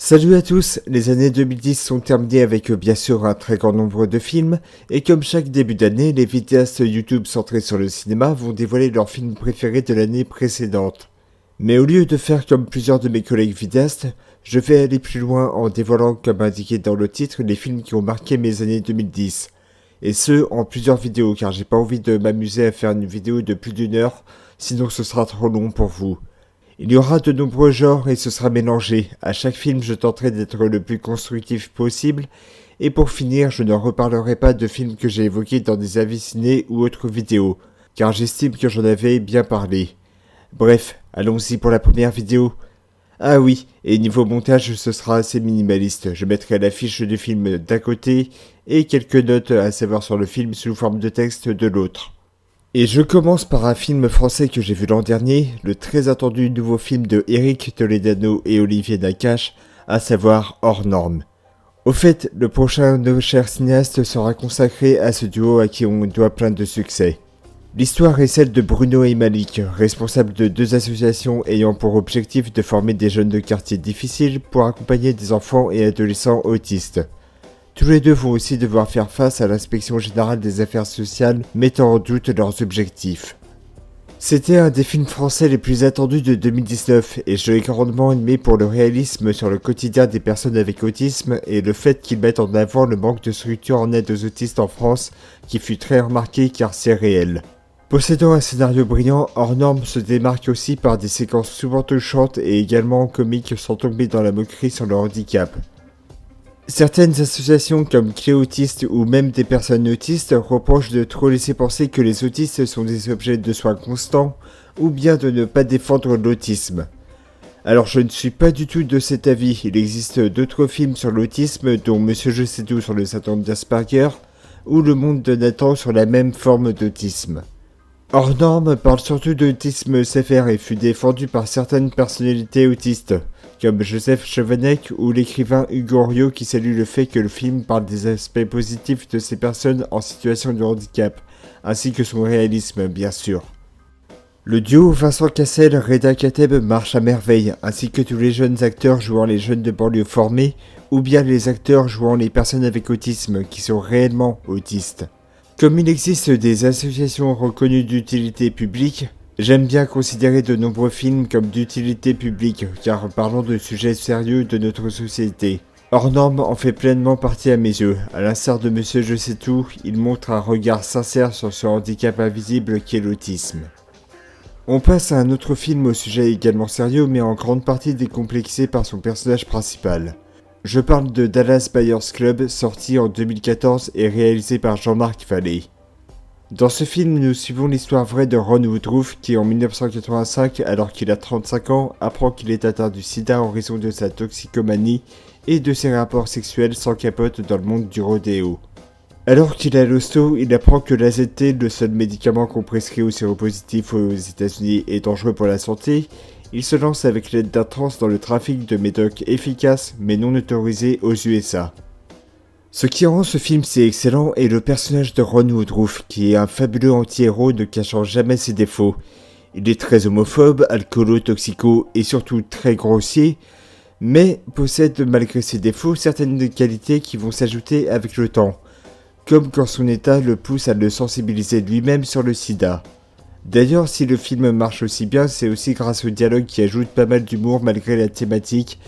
Salut à tous, les années 2010 sont terminées avec bien sûr un très grand nombre de films, et comme chaque début d'année, les vidéastes YouTube centrés sur le cinéma vont dévoiler leurs films préférés de l'année précédente. Mais au lieu de faire comme plusieurs de mes collègues vidéastes, je vais aller plus loin en dévoilant, comme indiqué dans le titre, les films qui ont marqué mes années 2010. Et ce, en plusieurs vidéos, car j'ai pas envie de m'amuser à faire une vidéo de plus d'une heure, sinon ce sera trop long pour vous. Il y aura de nombreux genres et ce sera mélangé. À chaque film, je tenterai d'être le plus constructif possible. Et pour finir, je ne reparlerai pas de films que j'ai évoqués dans des avis ciné ou autres vidéos, car j'estime que j'en avais bien parlé. Bref, allons-y pour la première vidéo. Ah oui, et niveau montage, ce sera assez minimaliste. Je mettrai l'affiche du film d'un côté et quelques notes à savoir sur le film sous forme de texte de l'autre. Et je commence par un film français que j'ai vu l'an dernier, le très attendu nouveau film de Éric Toledano et Olivier Nakache, à savoir Hors Normes. Au fait, le prochain Nos Chers Cinéastes sera consacré à ce duo à qui on doit plein de succès. L'histoire est celle de Bruno et Malik, responsables de deux associations ayant pour objectif de former des jeunes de quartiers difficiles pour accompagner des enfants et adolescents autistes. Tous les deux vont aussi devoir faire face à l'inspection générale des affaires sociales mettant en doute leurs objectifs. C'était un des films français les plus attendus de 2019 et je l'ai grandement aimé pour le réalisme sur le quotidien des personnes avec autisme et le fait qu'ils mettent en avant le manque de structure en aide aux autistes en France qui fut très remarqué car c'est réel. Possédant un scénario brillant, Hors Normes se démarque aussi par des séquences souvent touchantes et également comiques sans tomber dans la moquerie sur le handicap. Certaines associations comme Clé Autiste ou même des personnes autistes reprochent de trop laisser penser que les autistes sont des objets de soins constants ou bien de ne pas défendre l'autisme. Alors je ne suis pas du tout de cet avis, il existe d'autres films sur l'autisme dont Monsieur Je sais tout sur le syndrome d'Asperger ou Le Monde de Nathan sur la même forme d'autisme. Hors Normes parle surtout d'autisme sévère et fut défendu par certaines personnalités autistes, comme Joseph Chevenec ou l'écrivain Hugo Oriot qui salue le fait que le film parle des aspects positifs de ces personnes en situation de handicap, ainsi que son réalisme bien sûr. Le duo Vincent Cassel-Reda Kateb marche à merveille, ainsi que tous les jeunes acteurs jouant les jeunes de banlieue formés, ou bien les acteurs jouant les personnes avec autisme qui sont réellement autistes. Comme il existe des associations reconnues d'utilité publique, j'aime bien considérer de nombreux films comme d'utilité publique, car parlons de sujets sérieux de notre société. Hors Normes en fait pleinement partie à mes yeux. À l'instar de Monsieur Je sais tout, il montre un regard sincère sur ce handicap invisible qu'est l'autisme. On passe à un autre film au sujet également sérieux, mais en grande partie décomplexé par son personnage principal. Je parle de Dallas Buyers Club, sorti en 2014 et réalisé par Jean-Marc Vallée. Dans ce film, nous suivons l'histoire vraie de Ron Woodruff qui, en 1985, alors qu'il a 35 ans, apprend qu'il est atteint du sida en raison de sa toxicomanie et de ses rapports sexuels sans capote dans le monde du rodéo. Alors qu'il est à l'hosto, il apprend que l'AZT, le seul médicament qu'on prescrit aux séropositifs aux États-Unis, est dangereux pour la santé. Il se lance avec l'aide d'un trans dans le trafic de médocs efficaces mais non autorisés aux USA. Ce qui rend ce film si excellent est le personnage de Ron Woodruff, qui est un fabuleux anti-héros ne cachant jamais ses défauts. Il est très homophobe, alcoolo-toxico et surtout très grossier, mais possède malgré ses défauts certaines qualités qui vont s'ajouter avec le temps, comme quand son état le pousse à le sensibiliser lui-même sur le sida. D'ailleurs, si le film marche aussi bien, c'est aussi grâce au dialogue qui ajoute pas mal d'humour malgré la thématique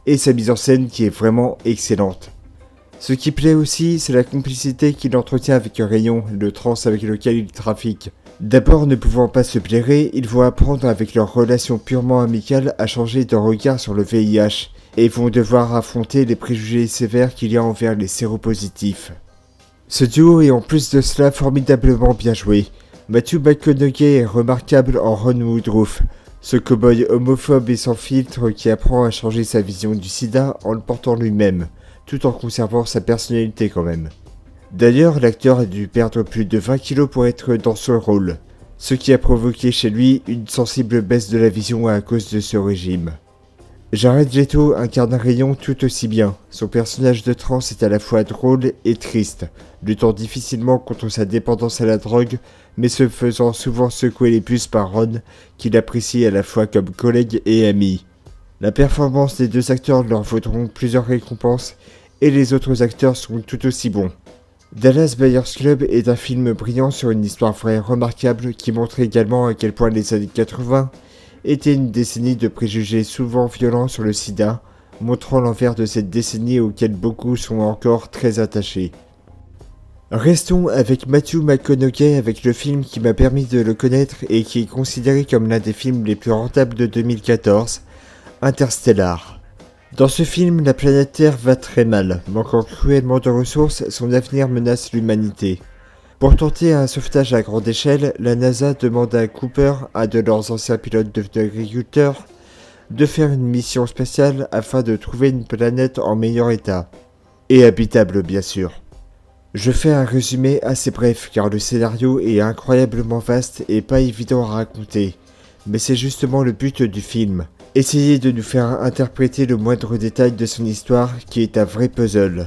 et sa mise en scène qui est vraiment excellente. Ce qui plaît aussi, c'est la complicité qu'il entretient avec Rayon, le trans avec lequel il trafique. D'abord ne pouvant pas se blairer, ils vont apprendre avec leur relation purement amicale à changer de regard sur le VIH et vont devoir affronter les préjugés sévères qu'il y a envers les séropositifs. Ce duo est en plus de cela formidablement bien joué. Matthew McConaughey est remarquable en Ron Woodruff, ce cow-boy homophobe et sans filtre qui apprend à changer sa vision du sida en le portant lui-même, tout en conservant sa personnalité quand même. D'ailleurs, l'acteur a dû perdre plus de 20 kilos pour être dans ce rôle, ce qui a provoqué chez lui une sensible baisse de la vision à cause de ce régime. Jared Leto incarne Rayon tout aussi bien. Son personnage de trans est à la fois drôle et triste, luttant difficilement contre sa dépendance à la drogue, mais se faisant souvent secouer les puces par Ron, qu'il apprécie à la fois comme collègue et ami. La performance des deux acteurs leur vaudront plusieurs récompenses et les autres acteurs sont tout aussi bons. Dallas Buyers Club est un film brillant sur une histoire vraie remarquable qui montre également à quel point les années 80 étaient une décennie de préjugés souvent violents sur le sida, montrant l'envers de cette décennie auquel beaucoup sont encore très attachés. Restons avec Matthew McConaughey avec le film qui m'a permis de le connaître et qui est considéré comme l'un des films les plus rentables de 2014, Interstellar. Dans ce film, la planète Terre va très mal, manquant cruellement de ressources, son avenir menace l'humanité. Pour tenter un sauvetage à grande échelle, la NASA demande à Cooper, un de leurs anciens pilotes devenus agriculteurs, de faire une mission spéciale afin de trouver une planète en meilleur état. Et habitable bien sûr. Je fais un résumé assez bref car le scénario est incroyablement vaste et pas évident à raconter. Mais c'est justement le but du film. Essayer de nous faire interpréter le moindre détail de son histoire qui est un vrai puzzle.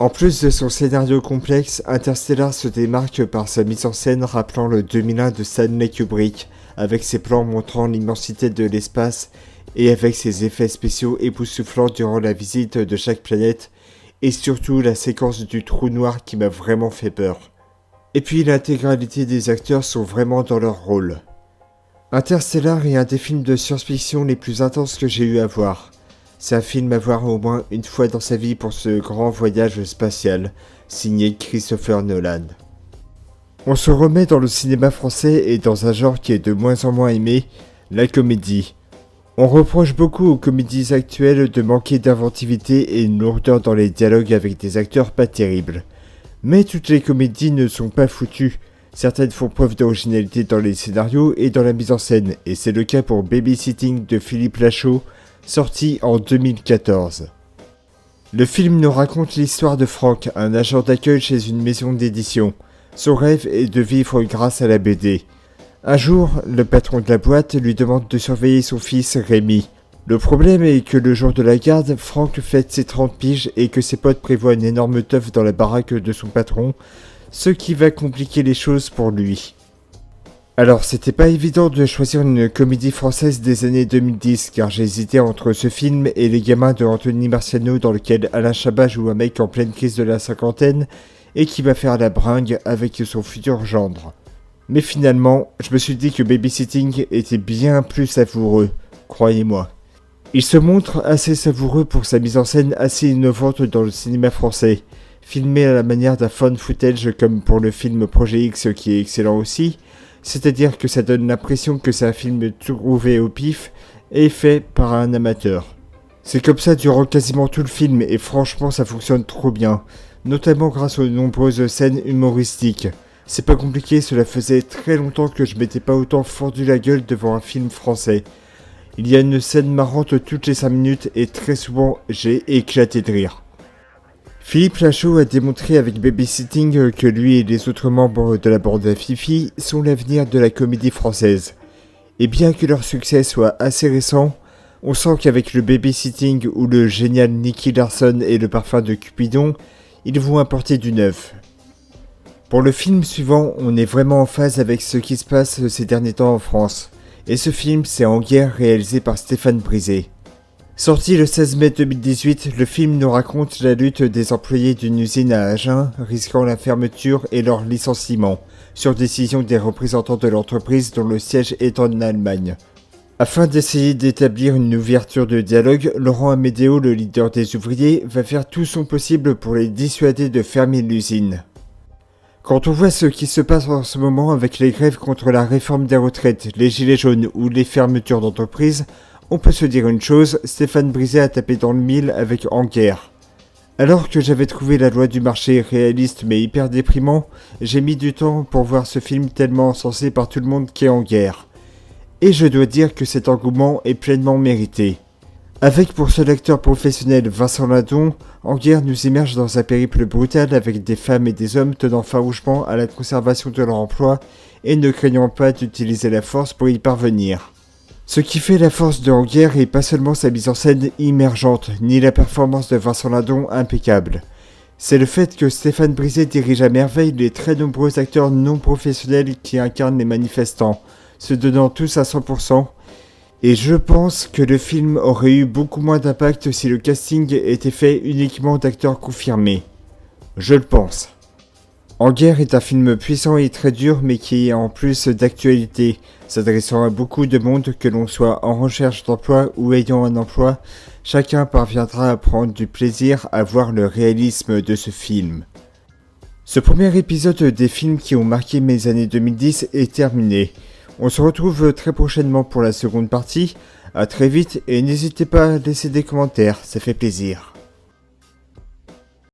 En plus de son scénario complexe, Interstellar se démarque par sa mise en scène rappelant le 2001 de Stanley Kubrick, avec ses plans montrant l'immensité de l'espace et avec ses effets spéciaux époustouflants durant la visite de chaque planète, et surtout la séquence du trou noir qui m'a vraiment fait peur. Et puis l'intégralité des acteurs sont vraiment dans leur rôle. Interstellar est un des films de science-fiction les plus intenses que j'ai eu à voir. C'est un film à voir au moins une fois dans sa vie pour ce grand voyage spatial, signé Christopher Nolan. On se remet dans le cinéma français et dans un genre qui est de moins en moins aimé, la comédie. On reproche beaucoup aux comédies actuelles de manquer d'inventivité et une lourdeur dans les dialogues avec des acteurs pas terribles. Mais toutes les comédies ne sont pas foutues. Certaines font preuve d'originalité dans les scénarios et dans la mise en scène, et c'est le cas pour Babysitting de Philippe Lachaud, sorti en 2014. Le film nous raconte l'histoire de Franck, un agent d'accueil chez une maison d'édition. Son rêve est de vivre grâce à la BD. Un jour, le patron de la boîte lui demande de surveiller son fils Rémi. Le problème est que le jour de la garde, Franck fête ses 30 piges et que ses potes prévoient une énorme teuf dans la baraque de son patron, ce qui va compliquer les choses pour lui. Alors c'était pas évident de choisir une comédie française des années 2010 car j'hésitais entre ce film et Les Gamins de Anthony Marciano dans lequel Alain Chabat joue un mec en pleine crise de la cinquantaine et qui va faire la bringue avec son futur gendre. Mais finalement, je me suis dit que Babysitting était bien plus savoureux, croyez-moi. Il se montre assez savoureux pour sa mise en scène assez innovante dans le cinéma français. Filmé à la manière d'un found footage comme pour le film Projet X qui est excellent aussi, c'est-à-dire que ça donne l'impression que c'est un film trouvé au pif et fait par un amateur. C'est comme ça durant quasiment tout le film et franchement ça fonctionne trop bien, notamment grâce aux nombreuses scènes humoristiques. C'est pas compliqué, cela faisait très longtemps que je m'étais pas autant fendu la gueule devant un film français. Il y a une scène marrante toutes les 5 minutes et très souvent j'ai éclaté de rire. Philippe Lachaud a démontré avec Babysitting que lui et les autres membres de la bande Fifi sont l'avenir de la comédie française. Et bien que leur succès soit assez récent, on sent qu'avec le Babysitting ou le génial Nicky Larson et le parfum de Cupidon, ils vont apporter du neuf. Pour le film suivant, on est vraiment en phase avec ce qui se passe ces derniers temps en France. Et ce film, c'est En guerre réalisé par Stéphane Brisé. Sorti le 16 mai 2018, le film nous raconte la lutte des employés d'une usine à Agen, risquant la fermeture et leur licenciement, sur décision des représentants de l'entreprise dont le siège est en Allemagne. Afin d'essayer d'établir une ouverture de dialogue, Laurent Amédéo, le leader des ouvriers, va faire tout son possible pour les dissuader de fermer l'usine. Quand on voit ce qui se passe en ce moment avec les grèves contre la réforme des retraites, les gilets jaunes ou les fermetures d'entreprises, on peut se dire une chose, Stéphane Brisé a tapé dans le mille avec En guerre. Alors que j'avais trouvé La loi du marché réaliste mais hyper déprimant, j'ai mis du temps pour voir ce film tellement encensé par tout le monde qui est en guerre. Et je dois dire que cet engouement est pleinement mérité. Avec pour seul acteur professionnel Vincent Lindon, En guerre nous immerge dans un périple brutal avec des femmes et des hommes tenant farouchement à la conservation de leur emploi et ne craignant pas d'utiliser la force pour y parvenir. Ce qui fait la force de En guerre est pas seulement sa mise en scène immergente, ni la performance de Vincent Lindon impeccable. C'est le fait que Stéphane Brisé dirige à merveille les très nombreux acteurs non professionnels qui incarnent les manifestants, se donnant tous à 100%, Et je pense que le film aurait eu beaucoup moins d'impact si le casting était fait uniquement d'acteurs confirmés. Je le pense. En guerre est un film puissant et très dur mais qui est en plus d'actualité, s'adressant à beaucoup de monde que l'on soit en recherche d'emploi ou ayant un emploi, chacun parviendra à prendre du plaisir à voir le réalisme de ce film. Ce premier épisode des films qui ont marqué mes années 2010 est terminé. On se retrouve très prochainement pour la seconde partie, à très vite et n'hésitez pas à laisser des commentaires, ça fait plaisir.